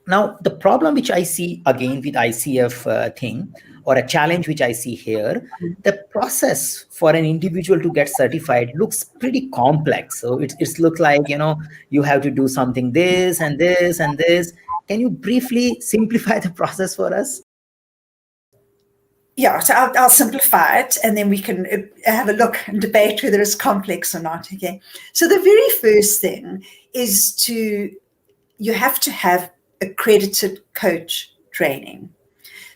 Now, the problem which I see again with ICF thing, or a challenge which I see here, the process for an individual to get certified looks pretty complex. So it's look like, you have to do something this and this and this. Can you briefly simplify the process for us? Yeah, so I'll simplify it, and then we can have a look and debate whether it's complex or not. Okay. So the very first thing is you have to have accredited coach training.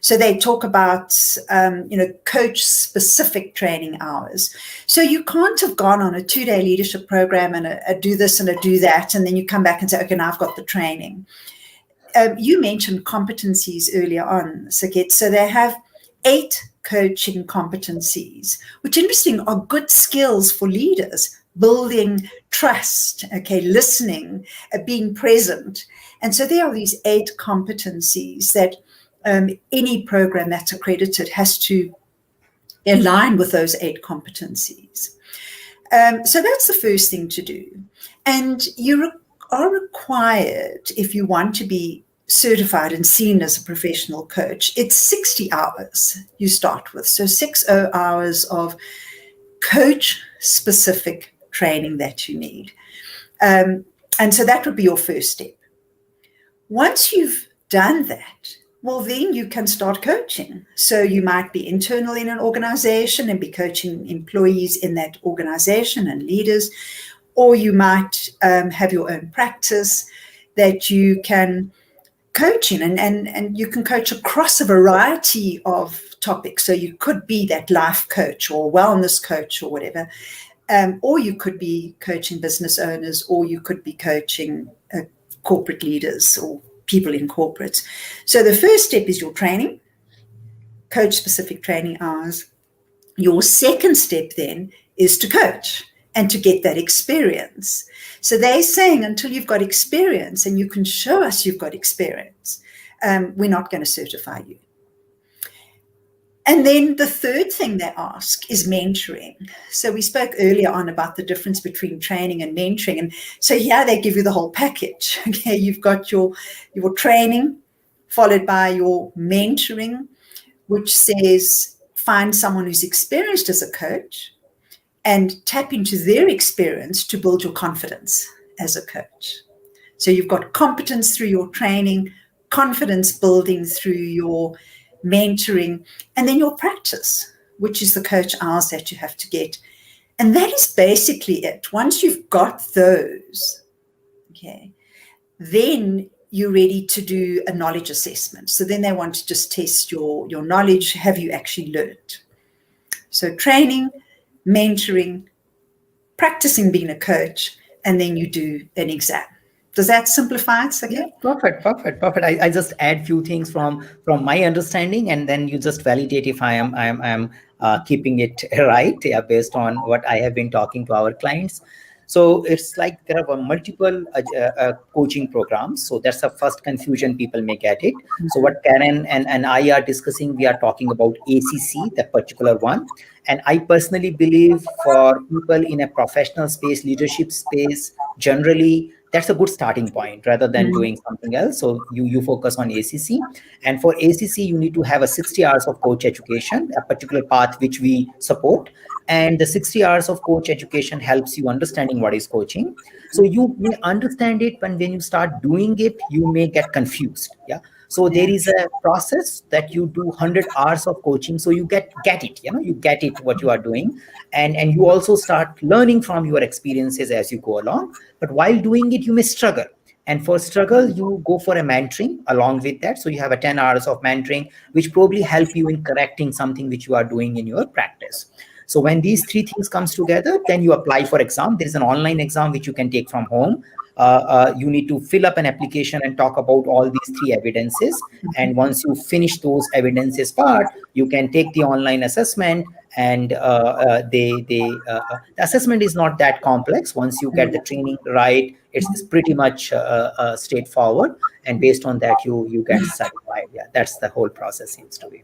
So they talk about, coach-specific training hours. So you can't have gone on a 2-day leadership program and a do this and a do that, and then you come back and say, okay, now I've got the training. You mentioned competencies earlier on, Saket. So they have 8 coaching competencies, which, interesting, are good skills for leaders: building trust, listening, being present. And so there are these 8 competencies that any program that's accredited has to align with those 8 competencies. So that's the first thing to do. And you are required, if you want to be certified and seen as a professional coach, it's 60 hours you start with. So 60 hours of coach-specific training that you need. And so that would be your first step. Once you've done that, well, then you can start coaching. So you might be internal in an organization and be coaching employees in that organization and leaders, or you might have your own practice that you can coach in, and you can coach across a variety of topics. So you could be that life coach or wellness coach or whatever, or you could be coaching business owners, or you could be coaching corporate leaders or people in corporates. So the first step is your training, coach-specific training hours. Your second step then is to coach and to get that experience. So they're saying, until you've got experience and you can show us you've got experience, we're not going to certify you. And then the third thing they ask is mentoring. So we spoke earlier on about the difference between training and mentoring. And so here they give you the whole package. Okay, you've got your training followed by your mentoring, which says find someone who's experienced as a coach and tap into their experience to build your confidence as a coach. So you've got competence through your training, confidence building through your mentoring, and then your practice, which is the coach hours that you have to get. And that is basically it. Once you've got those, okay, then you're ready to do a knowledge assessment. So then they want to just test your knowledge. Have you actually learned? So training, mentoring, practicing being a coach, and then you do an exam. Does that simplify it? Okay? Yeah, perfect. I just add few things from my understanding, and then you just validate if I am keeping it right, based on what I have been talking to our clients. So it's like there are multiple coaching programs. So that's the first confusion people may get it. So what Karen and I are discussing, we are talking about ACC, the particular one. And I personally believe for people in a professional space, leadership space, generally, that's a good starting point rather than doing something else. So you focus on ACC. And for ACC, you need to have a 60 hours of coach education, a particular path which we support. And the 60 hours of coach education helps you understanding what is coaching. So you may understand it, but when you start doing it, you may get confused. Yeah. So there is a process that you do 100 hours of coaching. So you get it, you get it, what you are doing. And you also start learning from your experiences as you go along. But while doing it, you may struggle. And for struggle, you go for a mentoring along with that. So you have a 10 hours of mentoring, which probably help you in correcting something which you are doing in your practice. So when these 3 things comes together, then you apply for exam. There is an online exam which you can take from home. You need to fill up an application and talk about all these 3 evidences. And once you finish those evidences part, you can take the online assessment. And the assessment is not that complex. Once you get the training right, it's pretty much straightforward. And based on that, you get certified. Yeah, that's the whole process seems to be.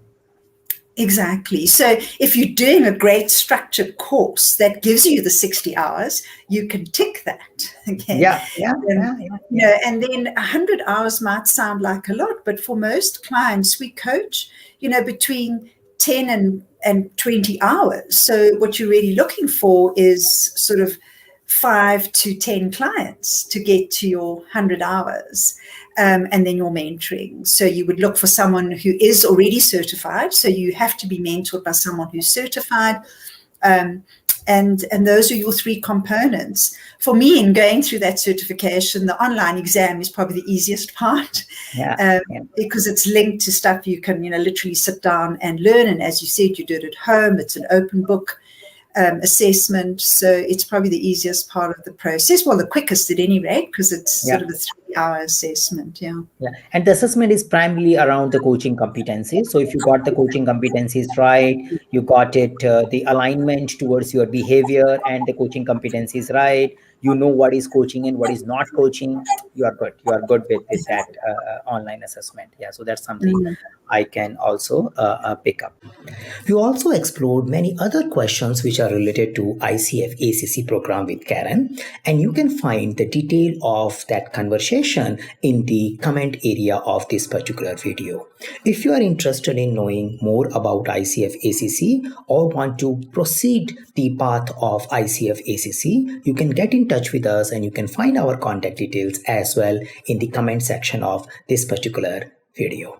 Exactly. So if you're doing a great structured course that gives you the 60 hours, you can tick that. Okay. And then 100 hours might sound like a lot, but for most clients, we coach, between 10 and 20 hours. So what you're really looking for is sort of 5 to 10 clients to get to your 100 hours. And then your mentoring. So you would look for someone who is already certified. So you have to be mentored by someone who's certified. And those are your three components. For me, in going through that certification, the online exam is probably the easiest part, because it's linked to stuff you can, literally sit down and learn. And as you said, you do it at home. It's an open book assessment. So it's probably the easiest part of the process. Well, the quickest at any rate, because it's sort of a 3-hour assessment. Yeah. And the assessment is primarily around the coaching competencies. So if you got the coaching competencies right, you got it, the alignment towards your behavior and the coaching competencies right, you know what is coaching and what is not coaching, you are good with that online assessment. So that's something I can also pick up. We also explored many other questions which are related to ICF ACC program with Karen, and you can find the detail of that conversation in the comment area of this particular video. If you are interested in knowing more about ICF ACC or want to proceed the path of ICF ACC, you can get in touch with us and you can find our contact details as well in the comment section of this particular video.